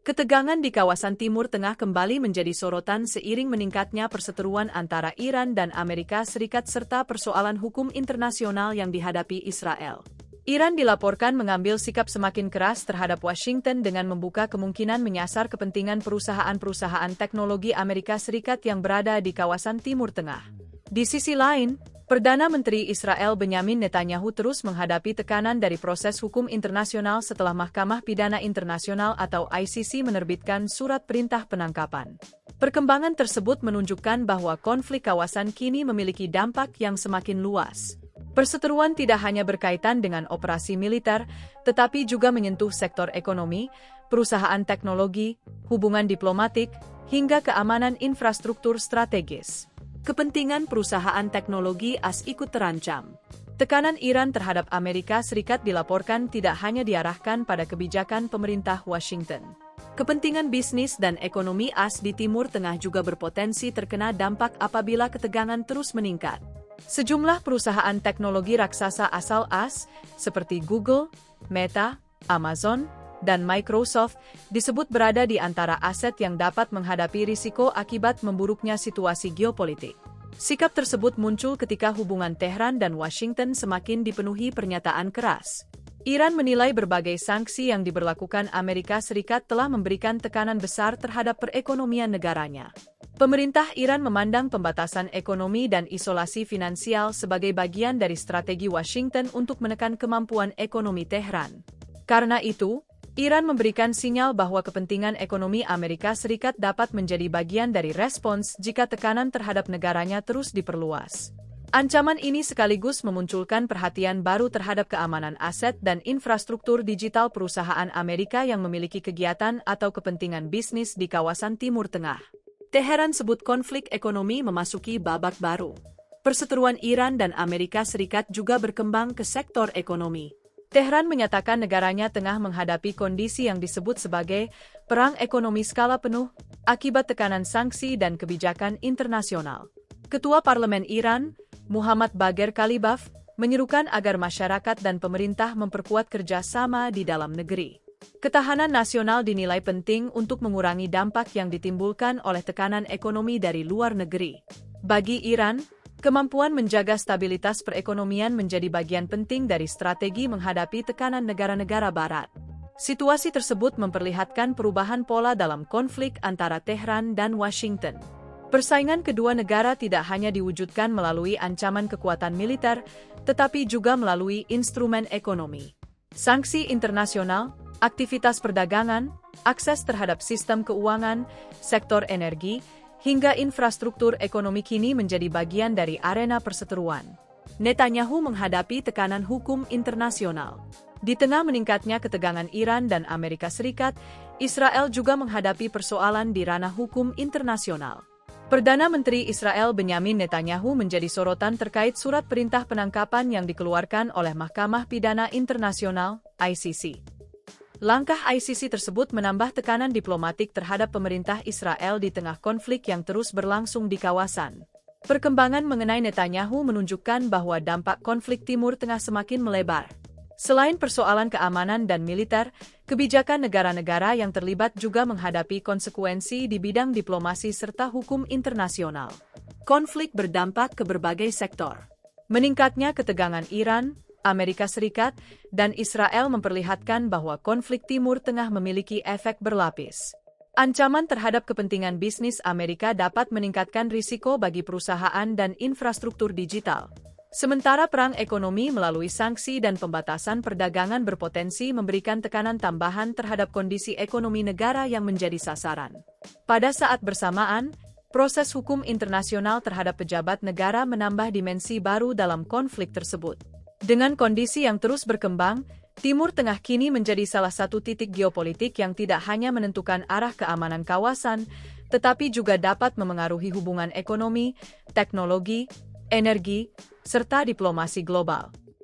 Ketegangan di kawasan Timur Tengah kembali menjadi sorotan seiring meningkatnya perseteruan antara Iran dan Amerika Serikat serta persoalan hukum internasional yang dihadapi Israel. Iran dilaporkan mengambil sikap semakin keras terhadap Washington dengan membuka kemungkinan menyasar kepentingan perusahaan-perusahaan teknologi Amerika Serikat yang berada di kawasan Timur Tengah. Di sisi lain, Perdana Menteri Israel Benyamin Netanyahu terus menghadapi tekanan dari proses hukum internasional setelah Mahkamah Pidana Internasional atau ICC menerbitkan surat perintah penangkapan. Perkembangan tersebut menunjukkan bahwa konflik kawasan kini memiliki dampak yang semakin luas. Perseteruan tidak hanya berkaitan dengan operasi militer, tetapi juga menyentuh sektor ekonomi, perusahaan teknologi, hubungan diplomatik, hingga keamanan infrastruktur strategis. Kepentingan perusahaan teknologi AS ikut terancam. Tekanan Iran terhadap Amerika Serikat dilaporkan tidak hanya diarahkan pada kebijakan pemerintah Washington. Kepentingan bisnis dan ekonomi AS di Timur Tengah juga berpotensi terkena dampak apabila ketegangan terus meningkat. Sejumlah perusahaan teknologi raksasa asal AS, seperti Google, Meta, Amazon, dan Microsoft, disebut berada di antara aset yang dapat menghadapi risiko akibat memburuknya situasi geopolitik. Sikap tersebut muncul ketika hubungan Tehran dan Washington semakin dipenuhi pernyataan keras. Iran menilai berbagai sanksi yang diberlakukan Amerika Serikat telah memberikan tekanan besar terhadap perekonomian negaranya. Pemerintah Iran memandang pembatasan ekonomi dan isolasi finansial sebagai bagian dari strategi Washington untuk menekan kemampuan ekonomi Tehran. Karena itu, Iran memberikan sinyal bahwa kepentingan ekonomi Amerika Serikat dapat menjadi bagian dari respons jika tekanan terhadap negaranya terus diperluas. Ancaman ini sekaligus memunculkan perhatian baru terhadap keamanan aset dan infrastruktur digital perusahaan Amerika yang memiliki kegiatan atau kepentingan bisnis di kawasan Timur Tengah. Teheran sebut konflik ekonomi memasuki babak baru. Perseteruan Iran dan Amerika Serikat juga berkembang ke sektor ekonomi. Tehran menyatakan negaranya tengah menghadapi kondisi yang disebut sebagai perang ekonomi skala penuh akibat tekanan sanksi dan kebijakan internasional. Ketua Parlemen Iran, Muhammad Bagher Kalibaf, menyerukan agar masyarakat dan pemerintah memperkuat kerjasama di dalam negeri. Ketahanan nasional dinilai penting untuk mengurangi dampak yang ditimbulkan oleh tekanan ekonomi dari luar negeri. Bagi Iran, kemampuan menjaga stabilitas perekonomian menjadi bagian penting dari strategi menghadapi tekanan negara-negara Barat. Situasi tersebut memperlihatkan perubahan pola dalam konflik antara Tehran dan Washington. Persaingan kedua negara tidak hanya diwujudkan melalui ancaman kekuatan militer, tetapi juga melalui instrumen ekonomi. Sanksi internasional, aktivitas perdagangan, akses terhadap sistem keuangan, sektor energi, hingga infrastruktur ekonomi kini menjadi bagian dari arena perseteruan. Netanyahu menghadapi tekanan hukum internasional. Di tengah meningkatnya ketegangan Iran dan Amerika Serikat, Israel juga menghadapi persoalan di ranah hukum internasional. Perdana Menteri Israel Benyamin Netanyahu menjadi sorotan terkait surat perintah penangkapan yang dikeluarkan oleh Mahkamah Pidana Internasional, ICC. Langkah ICC tersebut menambah tekanan diplomatik terhadap pemerintah Israel di tengah konflik yang terus berlangsung di kawasan. Perkembangan mengenai Netanyahu menunjukkan bahwa dampak konflik Timur Tengah semakin melebar. Selain persoalan keamanan dan militer, kebijakan negara-negara yang terlibat juga menghadapi konsekuensi di bidang diplomasi serta hukum internasional. Konflik berdampak ke berbagai sektor. Meningkatnya ketegangan Iran, Amerika Serikat, dan Israel memperlihatkan bahwa konflik Timur Tengah memiliki efek berlapis. Ancaman terhadap kepentingan bisnis Amerika dapat meningkatkan risiko bagi perusahaan dan infrastruktur digital. Sementara perang ekonomi melalui sanksi dan pembatasan perdagangan berpotensi memberikan tekanan tambahan terhadap kondisi ekonomi negara yang menjadi sasaran. Pada saat bersamaan, proses hukum internasional terhadap pejabat negara menambah dimensi baru dalam konflik tersebut. Dengan kondisi yang terus berkembang, Timur Tengah kini menjadi salah satu titik geopolitik yang tidak hanya menentukan arah keamanan kawasan, tetapi juga dapat memengaruhi hubungan ekonomi, teknologi, energi, serta diplomasi global.